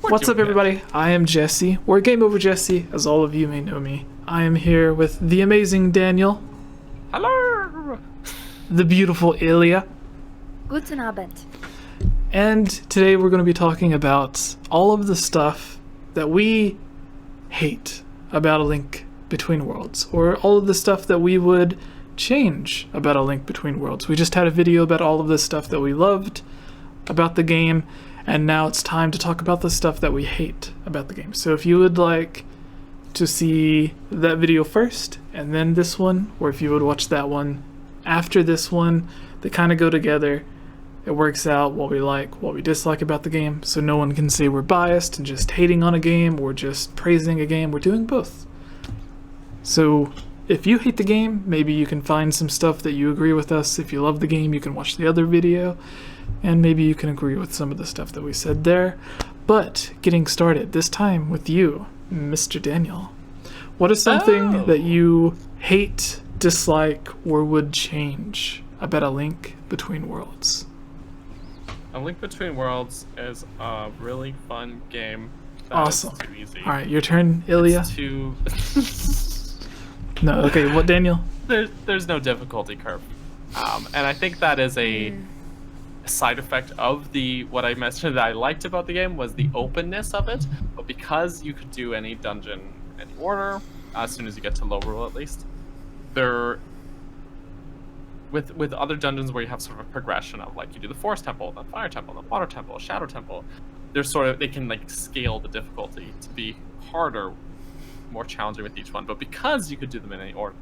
What's up, everybody? I am Jesse. We're GameOverJesse, as all of you may know me. I am here with the amazing Daniel. Hello! The beautiful Ilya. Guten Abend. And today we're going to be talking about all of the stuff that we hate about A Link Between Worlds, or all of the stuff that we would change about A Link Between Worlds. We just had a video about all of the stuff that we loved about the game, and now it's time to talk about the stuff that we hate about the game. So if you would like to see that video first, and then this one, or if you would watch that one after this one, they kind of go together. It works out what we like, what we dislike about the game, so no one can say we're biased and just hating on a game or just praising a game. We're doing both. So if you hate the game, maybe you can find some stuff that you agree with us. If you love the game, you can watch the other video, and maybe you can agree with some of the stuff that we said there. But getting started, this time with you, Mr. Daniel. What is something that you hate, dislike, or would change about A Link Between Worlds? A Link Between Worlds is a really fun game. Awesome. Too easy. All right, your turn, Ilya. It's too... No, okay, what, Daniel? There's no difficulty curve. And I think that is a side effect of what I mentioned that I liked about the game was the openness of it. But because you could do any dungeon, any order, as soon as you get to low rule at least, with other dungeons where you have sort of a progression of like you do the forest temple, the fire temple, the water temple, shadow temple, they can like scale the difficulty to be harder, more challenging with each one. But because you could do them in any order,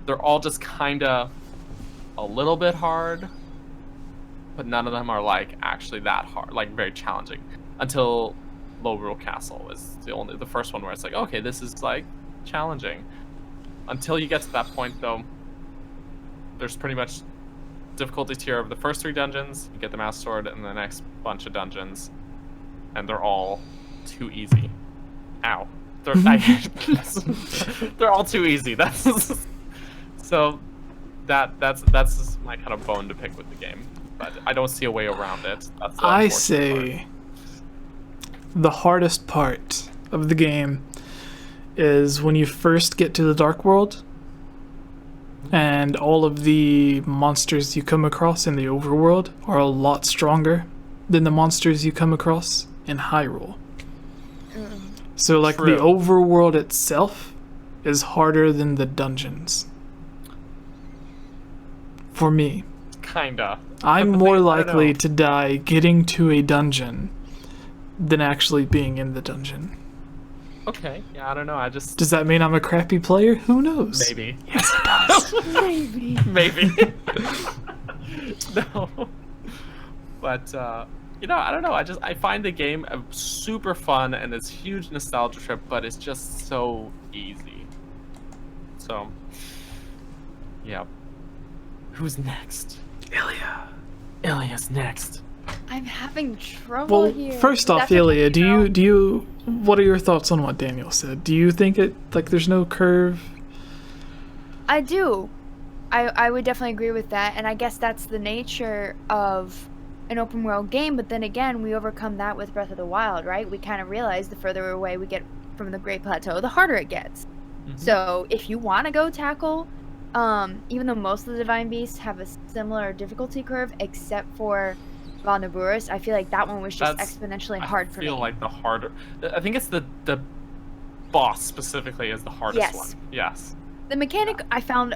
they're all just kind of a little bit hard, but none of them are like actually that hard, like very challenging, until Low Rule Castle is the first one where it's like, okay, this is like challenging. Until you get to that point though, there's pretty much difficulty tier of the first 3 dungeons, you get the Master Sword, and the next bunch of dungeons, and they're all too easy. Ow. They're all too easy. So that's my kind of bone to pick with the game. But I don't see a way around it. That's the I unfortunate say part. the hardest part of the game is when you first get to the Dark World, and all of the monsters you come across in the overworld are a lot stronger than the monsters you come across in Hyrule. So like True. the overworld itself is harder than the dungeons. For me. Kinda. I'm more likely to die getting to a dungeon than actually being in the dungeon. Okay, yeah, I don't know. Does that mean I'm a crappy player? Who knows? Maybe. Yes, it does. Maybe. Maybe. No. But I don't know. I find the game super fun and it's huge nostalgia trip, but it's just so easy. So, yeah. Who's next? Ilya. Ilya's next. I'm having trouble Well, here. first off, That's okay, Ilya, you do you what are your thoughts on what Daniel said? Do you think there's no curve? I do. I would definitely agree with that, and I guess that's the nature of an open world game, but then again, we overcome that with Breath of the Wild, right? We kind of realize the further away we get from the Great Plateau, the harder it gets. Mm-hmm. So if you want to go tackle, even though most of the Divine Beasts have a similar difficulty curve, except for Valnaburus, I feel like that one was just exponentially hard for me. I feel like the harder... I think it's the boss specifically is the hardest one. Yes. The mechanic I found,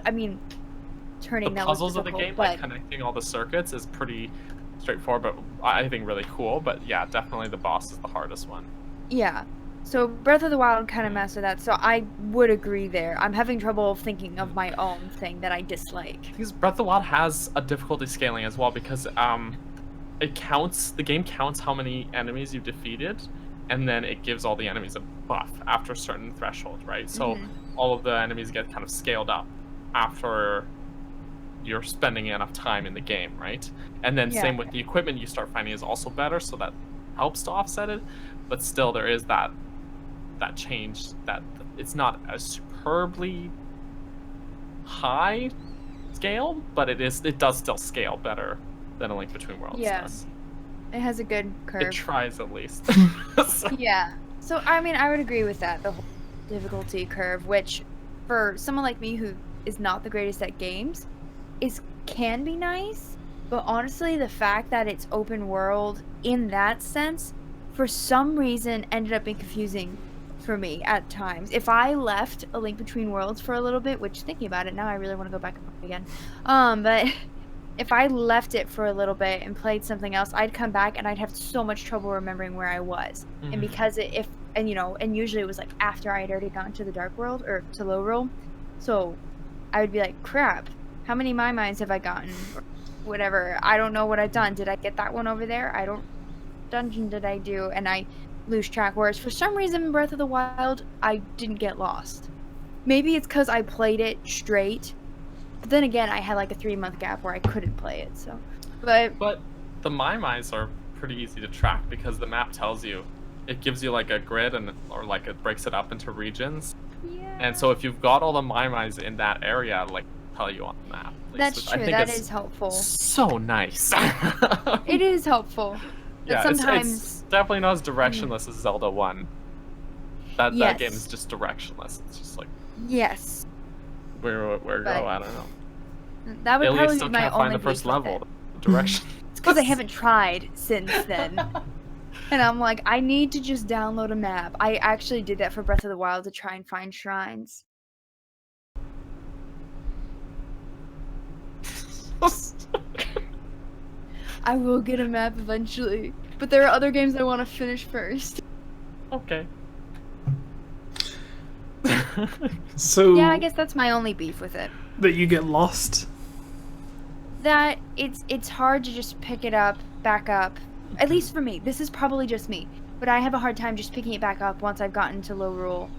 turning the that puzzles was of the game, like connecting all the circuits, is pretty straightforward, but I think really cool. But yeah, definitely the boss is the hardest one. Yeah. So Breath of the Wild kind of mastered that, so I would agree there. I'm having trouble thinking of my own thing that I dislike. Because Breath of the Wild has a difficulty scaling as well, because the game counts how many enemies you've defeated, and then it gives all the enemies a buff after a certain threshold, right? So all of the enemies get kind of scaled up after you're spending enough time in the game, right? And then same with the equipment you start finding is also better, so that helps to offset it. But still, there is that change, that it's not a superbly high scale, but it does still scale better than A Link Between Worlds does. It has a good It curve. tries at least. So- Yeah. So, I mean, I would agree with that, the whole difficulty curve, which for someone like me who is not the greatest at games, can be nice, but honestly, the fact that it's open world in that sense, for some reason, ended up being confusing for me at times. If I left A Link Between Worlds for a little bit, which thinking about it now, I really want to go back and play it again. But if I left it for a little bit and played something else, I'd come back and I'd have so much trouble remembering where I was. And Mhm. because and usually it was like after I had already gotten to the Dark World or to Low Roll, so I would be like, crap, how many My Mines have I gotten? Or whatever. I don't know what I've done. Did I get that one over there? Dungeon did I do? And I lose track. Whereas for some reason in Breath of the Wild, I didn't get lost. Maybe it's because I played it straight. But then again, I had like a 3-month gap where I couldn't play it. So, but the My Mines are pretty easy to track because the map tells you. It gives you like a grid or like it breaks it up into regions. yeah, And so if you've got all the My Mines in that area, like tell you on the map. At least, that's which I true. think That is is helpful. so nice. It is helpful. But Yeah, sometimes it's definitely not as directionless as Zelda 1. That Yes. game is just directionless. It's just like yes, where But- go, I don't know. that would Alias probably still be my can't only find the first beef with level. it. The direction. It's because I haven't tried since then. And I'm like, I need to just download a map. I actually did that for Breath of the Wild to try and find shrines. I will get a map eventually. But there are other games I want to finish first. Okay. So Yeah, I guess that's my only beef with it. that you get lost. That it's hard to just pick it up, back up. At least for me. This is probably just me. But I have a hard time just picking it back up once I've gotten to low rule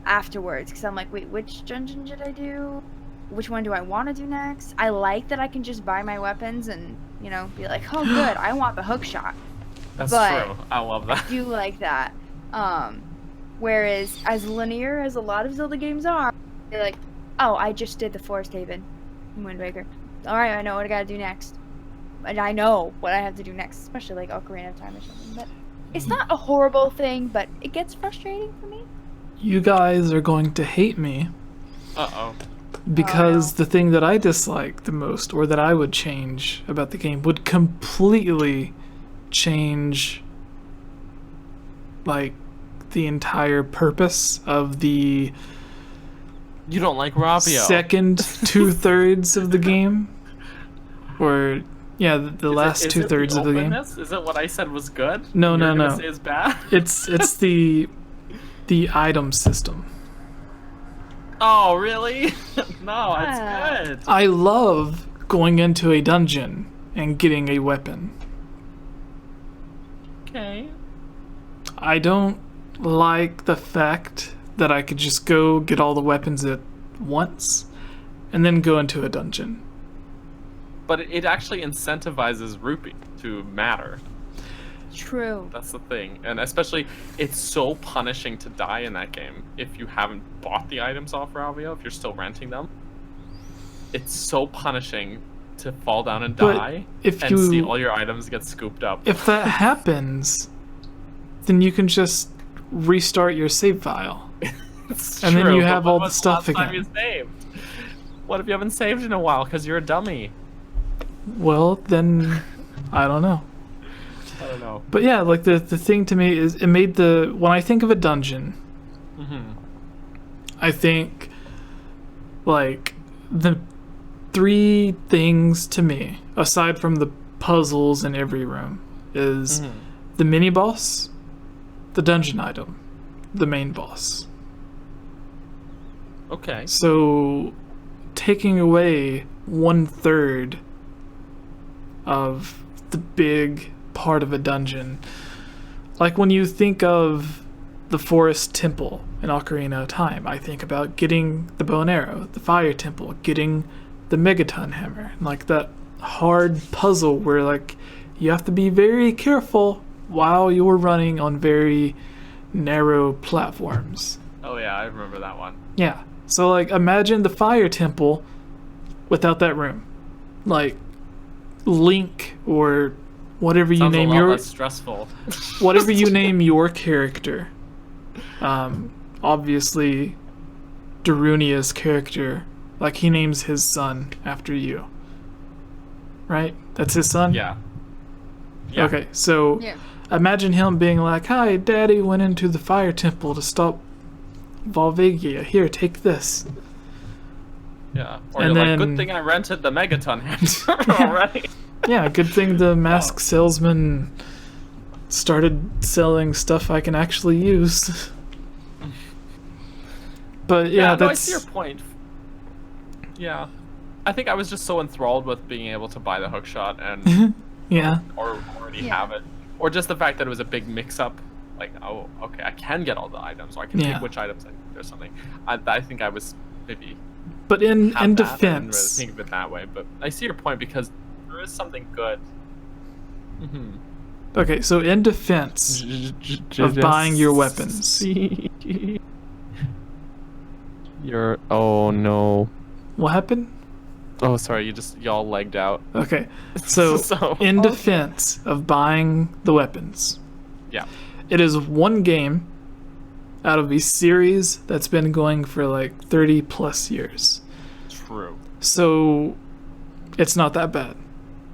afterwards. Because I'm like, wait, which dungeon did I do? Which one do I want to do next? I like that I can just buy my weapons and, be like, oh, good, I want the hook shot. That's But- true. I love that. I do like that. Whereas, as linear as a lot of Zelda games are, you're like, oh, I just did the Forest Haven in Wind Waker. Alright, I know what I gotta do next. And I know what I have to do next, especially like Ocarina of Time or something. But it's not a horrible thing, but it gets frustrating for me. You guys are going to hate me Uh-oh. because no. the thing that I dislike the most, or that I would change about the game, would completely change, like, the entire purpose of the You don't like Ravio. second 2/3 of the game, or yeah, the last 2/3 of the game. Is it what I said was good? No, You're no, gonna no. Say it's bad. It's the item system. Oh, really? No, it's Ah. good. I love going into a dungeon and getting a weapon. Okay. I don't like the fact that I could just go get all the weapons at once and then go into a dungeon. But it actually incentivizes rupee to matter. True. That's the thing. And especially, it's so punishing to die in that game if you haven't bought the items off Ravio, if you're still renting them. It's so punishing to fall down and But die if and you- see all your items get scooped up. If that happens, then you can just restart your save file. It's and then true, you but have when all the was stuff last time again. you saved? What if you haven't saved in a while because you're a dummy? Well, then I don't know. I don't know. But yeah, like the thing to me is it made when I think of a dungeon, Mm-hmm. I think like the three things to me, aside from the puzzles in every room, is Mm-hmm. the mini boss, the dungeon item, the main boss. Okay. So taking away 1/3 of the big part of a dungeon, like when you think of the forest temple in Ocarina of Time, I think about getting the bow and arrow, the fire temple, getting the megaton hammer, like that hard puzzle where like you have to be very careful while you're running on very narrow platforms. Oh yeah, I remember that one. Yeah. So like imagine the fire temple without that room. Like Link or whatever you Sounds name a lot your less stressful. whatever you name your character. Obviously, Darunia's character, like he names his son after you. Right? That's his son? Yeah. Okay, so Yeah. imagine him being like, "Hi, Daddy went into the fire temple to stop Volvagia. Here, take this." Yeah. Or And you're then- like, good thing I rented the Megaton hamster already. Yeah, good thing the mask salesman started selling stuff I can actually use. But yeah, no, I that's see your point. Yeah. I think I was just so enthralled with being able to buy the hookshot and yeah. or already Yeah. have it. Or just the fact that it was a big mix up. Like, oh, okay, I can get all the items, or I can Yeah. pick which items I need or something. I think I was maybe But in have that. I didn't really defense, think of it that way, but I see your point because there is something good. okay, so in defense of buying your weapons, You're oh no. what happened? Oh sorry, y'all legged out. Okay, so So- in defense of buying the weapons, Yeah. it is one game out of a series that's been going for like 30 plus years. True. So it's not that bad.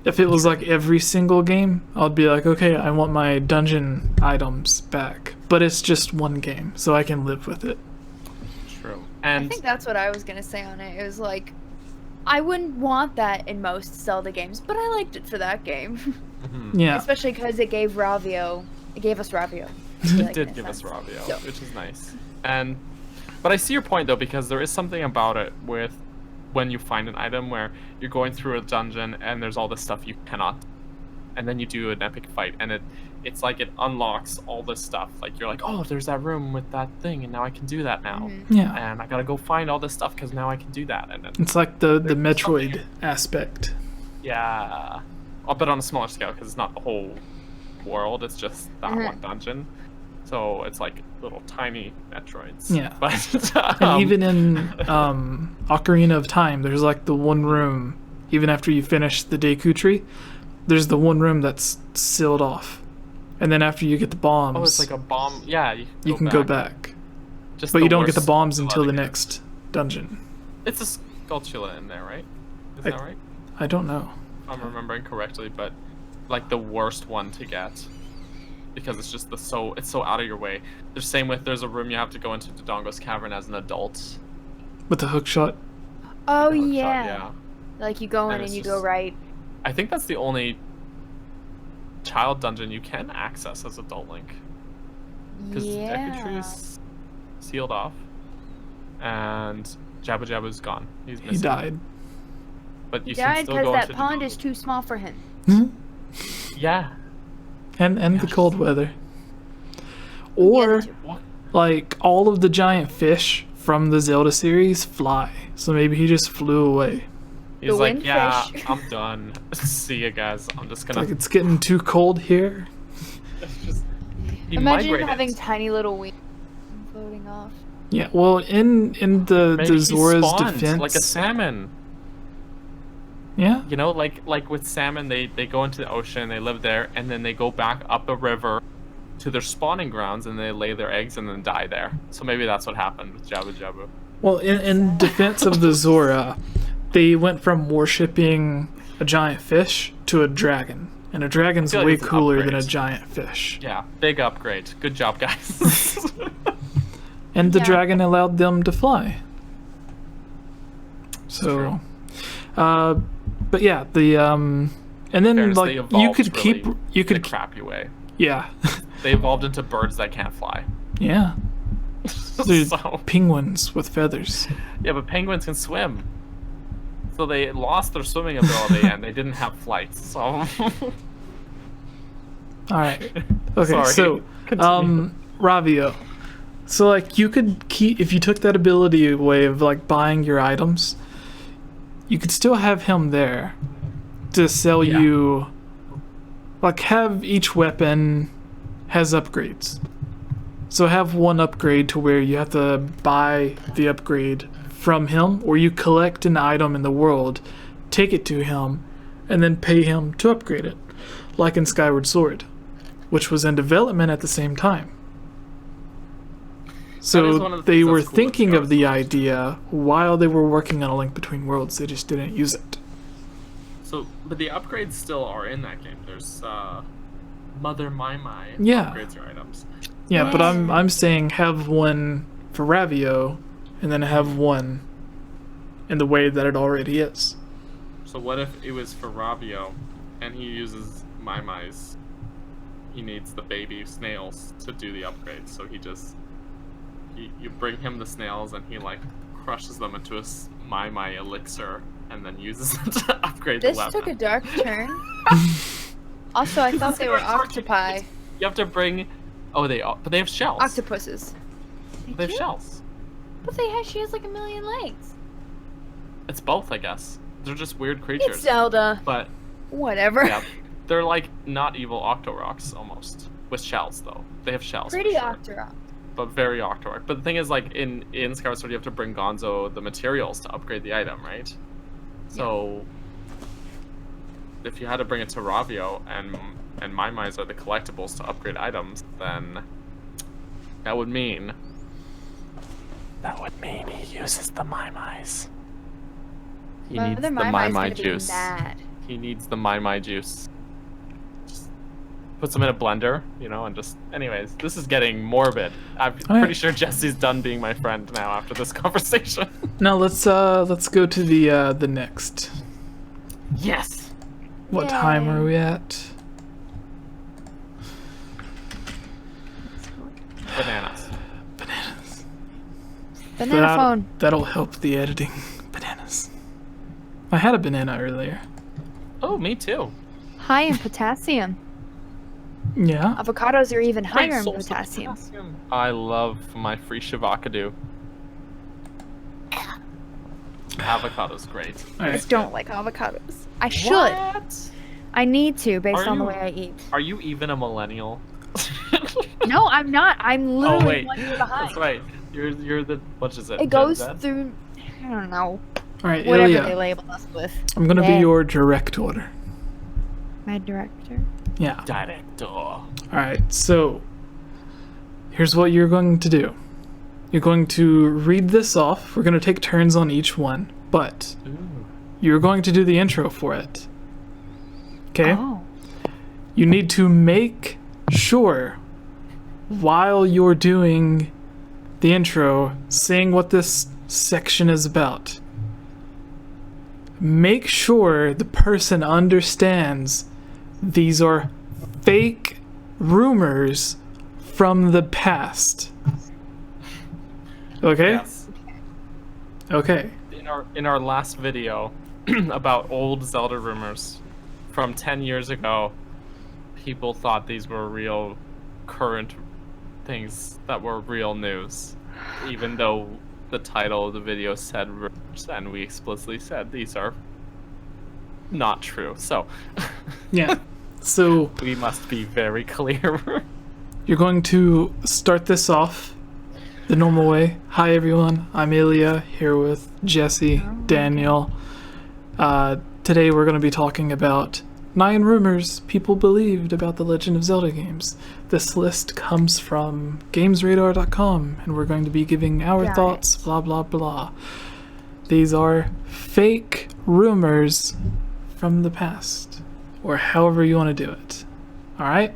If it was like every single game, I'd be like, okay, I want my dungeon items back. But it's just one game, so I can live with it. True. I And think that's what I was gonna say on it. It was like, I wouldn't want that in most Zelda games, but I liked it for that game. Yeah. Especially because it gave Ravio. It gave us Ravio. it did give us Ravio, So- which is nice. But I see your point though, because there is something about it with when you find an item where you're going through a dungeon and there's all this stuff you cannot, and then you do an epic fight and it's like it unlocks all this stuff. Like you're like, oh, there's that room with that thing, and now I can do that now. Yeah. And I gotta go find all this stuff because now I can do that. And then It's like the There's Metroid something- aspect. yeah, but on a smaller scale because it's not the whole world. It's just that Mhm. one dungeon. So it's like little tiny Metroids. Yeah. But And even in Ocarina of Time, there's like the one room, even after you finish the Deku Tree, there's the one room that's sealed off. And then after you get the bombs, oh, it's like a bomb. Yeah, you can go back. Just But the you don't get the worst bombs Skulltula until the to get. next dungeon. It's a Skulltula in there, right? Is I- that right? I don't know. If I'm remembering correctly, but like the worst one to get because it's just it's so out of your way. There's a room you have to go into Dodongo's cavern as an adult. With the hook shot. Oh Hook shot, yeah. Like you go in And and it's you just- go right. I think that's the only child dungeon you can access as adult Link. Because Deku Tree Yeah. is sealed off, and Jabu Jabu's gone. He's missing. He died. But you He can died still because go that into pond Dodongo. is too small for him. Yeah. And the cold weather. Or two. What? like all of the giant fish from the Zelda series fly. So maybe he just flew away. He's The like, yeah, windfish. I'm done. See you guys. I'm just gonna. Like it's getting too cold here. just, he Imagine migrated. having tiny little wings floating off. Yeah, well in the Maybe he Zora's spawned defense. like a salmon. Yeah. You know, like with salmon, they go into the ocean, they live there, and then they go back up a river to their spawning grounds, and they lay their eggs and then die there. So maybe that's what happened with Jabu Jabu. Well, in defense of the Zora, they went from worshipping a giant fish to a dragon. And a dragon's I feel like way it's an cooler than a upgrade. giant fish. Yeah, big upgrade. Good job, guys. And the Yeah. dragon allowed them to fly. So, but yeah, the and then Fairness, they like you evolved could keep really you in a could crappy way. yeah They evolved into birds that can't fly. yeah. They're So penguins with feathers. yeah, but penguins can swim. So they lost their swimming ability and they didn't have flights. So All right. Okay, Sorry. so Continue. Ravio. So like you could keep if you took that ability away of like buying your items, you could still have him there to sell Yeah. you like have each weapon has upgrades. So have one upgrade to where you have to buy the upgrade from him or you collect an item in the world, take it to him, and then pay him to upgrade it. like in Skyward Sword, which was in development at the same time. That is one So of the they things were that's cool with thinking of Skyward the Sword. idea while they were working on A Link Between Worlds. They just didn't use it. So, but the upgrades still are in that game. There's Mother My Yeah. upgrades your items. Yeah, but Yeah. I'm saying have one for Ravio, and then have one in the way that it already is. So what if it was for Ravio, and he uses Mai's? He needs the baby snails to do the upgrades. So you bring him the snails, and he like crushes them into a Mai elixir, and then uses it to upgrade This the weapon. took a dark turn. Also, I thought they were octopi. You have to bring. Oh, but they have shells. Octopuses. They have shells. But she has like a million legs. It's both, I guess. They're just weird creatures. It's Zelda. But Whatever. yeah, they're like not evil Octorocks almost with shells though. They have shells. for Pretty sure, Octorok. but very Octorok. But the thing is, like in Skyward Sword, you have to bring Gonzo the materials to upgrade the item, right? So if you had to bring it to Ravio and Mai's are the collectibles to upgrade items, then that would mean he uses the Mai's. He needs the Mai juice. He needs the Mai juice. Just puts them in a blender, and just. Anyways, this is getting morbid. I'm pretty sure Jesse's done being my friend now after this conversation. Now let's go to the next. Yes. What time are we at? Bananas. Bananas. Banana phone. That'll help the editing. Bananas. I had a banana earlier. Oh, me too. High in potassium. Yeah. Avocados are even higher Great in source of potassium. I love my free Shivakadu. Avocado's great. All I right. just don't like avocados. I should. What? I need to, based Are on the you- way I eat. Are you even a millennial? No, I'm not. I'm Oh literally wait, 1 year behind. that's right. You're the what is it? It Gen goes Z? through. I don't know. All right, Whatever they Ilya. label us with. I'm gonna be Yeah. your director. My director. Yeah. Director. All right. So here's what you're going to do. You're going to read this off. We're going to take turns on each one, but Ooh. you're going to do the intro for it. Okay? Oh. You need to make sure while you're doing the intro, saying what this section is about, make sure the person understands these are fake rumors from the past. Okay? Yes. Okay. In our last video about old Zelda rumors from 10 years ago, people thought these were real current things that were real news, even though the title of the video said rumors, and we explicitly said these are not true. So Yeah. So we must be very clear. you're going to start this off the normal way. Hi everyone, I'm Ilya here with Jesse, Daniel. Today we're going to be talking about 9 rumors people believed about the Legend of Zelda games. This list comes from GamesRadar.com, and we're going to be giving our Got thoughts, blah blah blah. These are fake rumors from the past, or however you want to do it. Alright?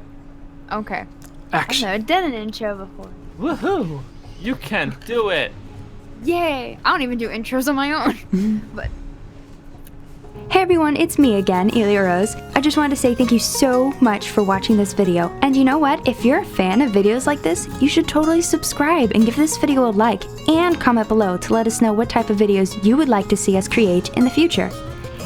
Okay. Action. I've never done an intro before. Woohoo! You can do it. Yay! I don't even do intros on my own. But Hey everyone, it's me again, Ilya Rose. I just wanted to say thank you so much for watching this video. And you know what? If you're a fan of videos like this, you should totally subscribe and give this video a like and comment below to let us know what type of videos you would like to see us create in the future.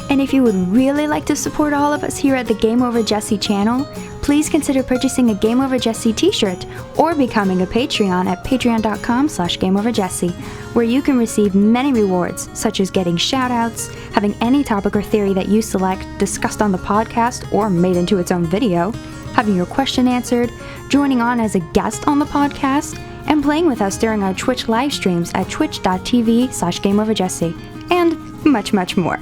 And if you would really like to support all of us here at the GameOverJesse channel, please consider purchasing a GameOverJesse t-shirt or becoming a Patreon at patreon.com/GameOverJesse, where you can receive many rewards, such as getting shoutouts, having any topic or theory that you select discussed on the podcast or made into its own video, having your question answered, joining on as a guest on the podcast, and playing with us during our Twitch live streams at twitch.tv/GameOverJesse, and much, much more.